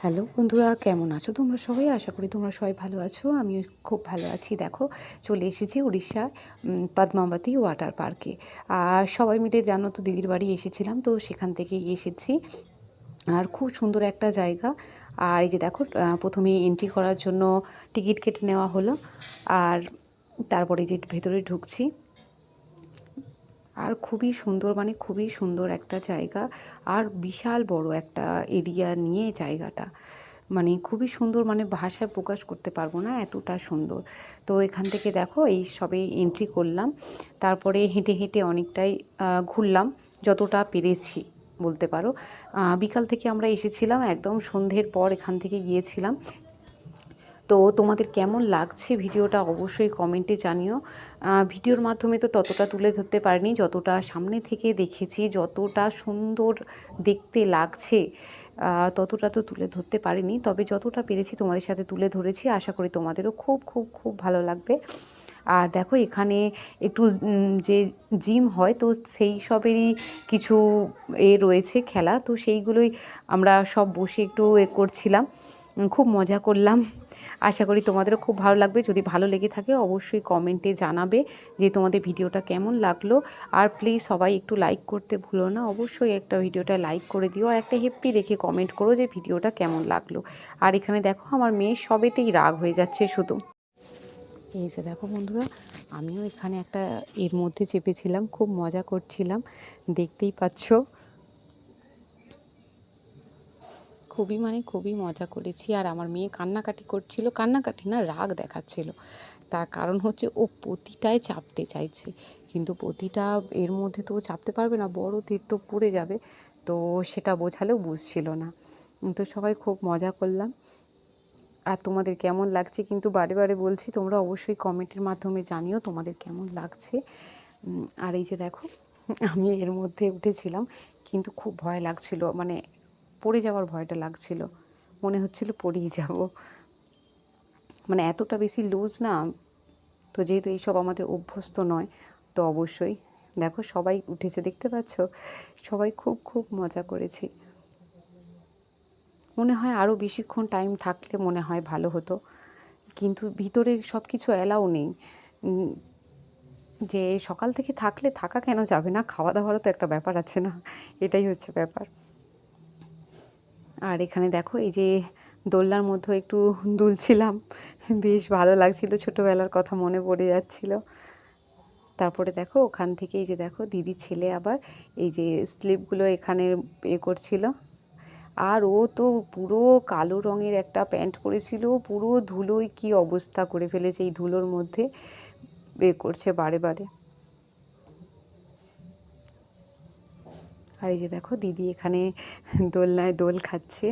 Hello বন্ধুরা, কেমন আছো তোমরা সবাই? আশা করি তোমরা সবাই ভালো আছো। আমিও খুব ভালো আছি। দেখো, চলে এসেছি উড়িষ্যার পদ্মাবতী ওয়াটার পার্কে। আর সবাই মিলে জানো তো, দিদির বাড়ি এসেছিলাম, তো সেখান থেকেই এসেছি। আর খুব সুন্দর একটা জায়গা। আর এই যে দেখো, প্রথমে এন্ট্রি করার জন্য টিকিট কেটে নেওয়া হলো। আর তারপরে যে ভেতরে ঢুকছি, আর খুবই সুন্দর, মানে খুবই সুন্দর একটা জায়গা। আর বিশাল বড় একটা এরিয়া নিয়ে জায়গাটা, মানে খুবই সুন্দর, মানে ভাষায় প্রকাশ করতে পারবো না, এতটা সুন্দর। তো এখান থেকে দেখো, এই সবে এন্ট্রি করলাম। তারপরে হেঁটে হেঁটে অনেকটাই ঘুরলাম, যতটা পেরেছি বলতে পারো। বিকাল থেকে আমরা এসেছিলাম, একদম সন্ধ্যের পর এখান থেকে গিয়েছিলাম। তো তোমাদের কেমন লাগছে ভিডিওটা অবশ্যই কমেন্টে জানিও। ভিডিওর মাধ্যমে তো ততটা তুলে ধরতে পারিনি, যতটা সামনে থেকে দেখেছি, যতটা সুন্দর দেখতে লাগছে ততটা তো তুলে ধরতে পারিনি। তবে যতটা পেরেছি তোমাদের সাথে তুলে ধরেছি। আশা করি তোমাদেরও খুব খুব খুব ভালো লাগবে। আর দেখো, এখানে একটু যে জিম হয়, তো সেই সবেরই কিছু রয়েছে খেলা, তো সেইগুলোই আমরা সব বসে একটু করছিলাম, খুব মজা করলাম। আশা করি তোমাদেরও খুব ভালো লাগবে। যদি ভালো লেগে থাকে অবশ্যই কমেন্টে জানাবে যে তোমাদের ভিডিওটা কেমন লাগলো। আর প্লিজ সবাই একটু লাইক করতে ভুলো না, অবশ্যই একটা ভিডিওটা লাইক করে দিও, আর একটা হ্যাপি দেখে কমেন্ট করো যে ভিডিওটা কেমন লাগলো। আর এখানে দেখো, আমার মেয়ে সবেতেই রাগ হয়ে যাচ্ছে শুধু। এই যে দেখো বন্ধুরা, আমিও এখানে একটা এর মধ্যে চেপেছিলাম, খুব মজা করছিলাম, দেখতেই পাচ্ছ। খুবই, মানে খুবই মজা করেছি। আর আমার মেয়ে কান্নাকাটি করছিল, কান্নাকাটি না, রাগ দেখাচ্ছিল। তার কারণ হচ্ছে, ও পতিটায় চাপতে চাইছে, কিন্তু পতিটা এর মধ্যে তো ও চাপতে পারবে না, বড় তীর তো পড়ে যাবে। তো সেটা বোঝালেও বুঝছিল না। তো সবাই খুব মজা করলাম। আর তোমাদের কেমন লাগছে কিন্তু বারে বারে বলছি, তোমরা অবশ্যই কমেন্টের মাধ্যমে জানিও তোমাদের কেমন লাগছে। আর এই যে দেখো, আমি এর মধ্যে উঠেছিলাম, কিন্তু খুব ভয় লাগছিল, মানে পড়ে যাওয়ার ভয়টা লাগছিল, মনে হচ্ছিল পড়েই যাব, মানে এতটা বেশি লুজ না। তো যেহেতু এইসব আমাদের অভ্যস্ত নয়, তো অবশ্যই দেখো সবাই উঠেছে, দেখতে পাচ্ছ, সবাই খুব খুব মজা করেছি। মনে হয় আরও বেশিক্ষণ টাইম থাকলে মনে হয় ভালো হতো, কিন্তু ভিতরে সব কিছু অ্যালাউ নেই। যে সকাল থেকে থাকলে থাকা কেন যাবে না, খাওয়া দাওয়ারও তো একটা ব্যাপার আছে না, এটাই হচ্ছে ব্যাপার। আর এখানে দেখো, এই যে দোলনার মধ্যে একটু দুলছিলাম, বেশ ভালো লাগছিল, ছোটোবেলার কথা মনে পড়ে যাচ্ছিল। তারপরে দেখো, ওখান থেকে এই যে দেখো, দিদির ছেলে আবার এই যে স্লিপগুলো এখানে করছিল। আর ও তো পুরো কালো রঙের একটা প্যান্ট পরেছিল, পুরো ধুলোয় কি অবস্থা করে ফেলেছে, এই ধুলোর মধ্যে করছে বারে বারে। আর এই যে দেখো, দিদি এখানে দোলনায় দোল খাচ্ছে।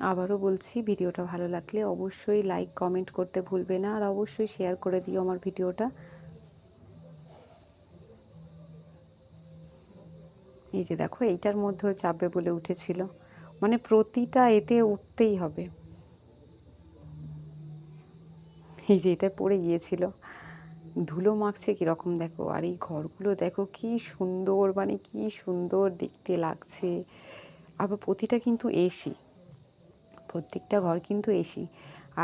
আবারও বলছি, ভিডিওটা ভালো লাগলে অবশ্যই লাইক কমেন্ট করতে ভুলবে না, আর অবশ্যই শেয়ার করে দিও আমার ভিডিওটা। এই যে দেখো, এইটার মধ্যেও চাপবে বলে উঠেছিল, মানে প্রতিটা এতে উঠতেই হবে। এই যে এটা পড়ে গিয়েছিল, ধুলো মাখছে কীরকম দেখো। আর এই ঘরগুলো দেখো কি সুন্দর, মানে কি সুন্দর দেখতে লাগছে। আবার প্রতিটা কিন্তু এসি, প্রত্যেকটা ঘর কিন্তু এসি।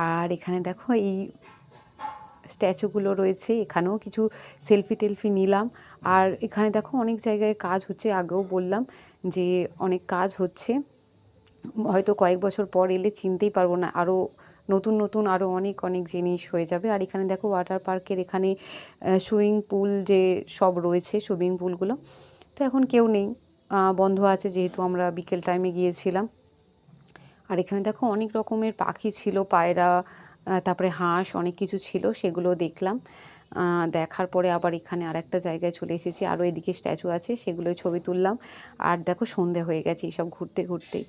আর এখানে দেখো, এই স্ট্যাচুগুলো রয়েছে, এখানেও কিছু সেলফি টেলফি নিলাম। আর এখানে দেখো, অনেক জায়গায় কাজ হচ্ছে, আগেও বললাম যে অনেক কাজ হচ্ছে, হয়তো কয়েক বছর পর এলে চিনতেই পারবো না, আরও নতুন নতুন আরও অনেক অনেক জিনিস হয়ে যাবে। আর এখানে দেখো, ওয়াটার পার্কের এখানে সুইমিং পুল যে সব রয়েছে, সুইমিং পুলগুলো তো এখন কেউ নেই, বন্ধ আছে, যেহেতু আমরা বিকেল টাইমে গিয়েছিলাম। আর এখানে দেখো, অনেক রকমের পাখি ছিল, পায়রা, তারপরে হাঁস, অনেক কিছু ছিল, সেগুলো দেখলাম। দেখার পরে আবার এখানে আরেকটা জায়গায় চলে এসেছি, আরও এদিকে স্ট্যাচু আছে, সেগুলোই ছবি তুললাম। আর দেখো, সন্ধে হয়ে গেছে এইসব ঘুরতে ঘুরতেই।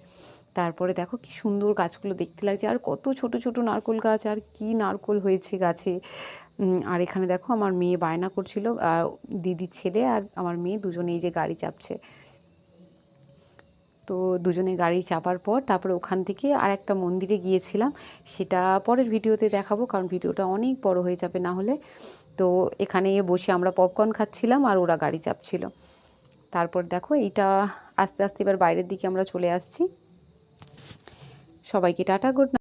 তারপরে দেখো কি সুন্দর গাছগুলো দেখতে লাগছে, আর কত ছোট ছোট নারকেল গাছ, আর কি নারকেল হয়েছে গাছে। আর এখানে দেখো, আমার মেয়ে বায়না করছিল, দিদির ছেলে আর আমার মেয়ে দুজনে এই যে গাড়ি চাপছে। তো দুজনে গাড়ি চাপার পর তারপরে ওখান থেকে আর একটা মন্দিরে গিয়েছিলাম, সেটা পরের ভিডিওতে দেখাবো, কারণ ভিডিওটা অনেক বড় হয়ে যাবে না হলে। তো এখানে বসে আমরা পপকর্ন খাচ্ছিলাম, আর ওরা গাড়ি চাপছিল। তারপর দেখো এইটা আস্তে আস্তে এবার বাইরের দিকে আমরা চলে আসছি। সবাইকে টাটা, গুড নাইট।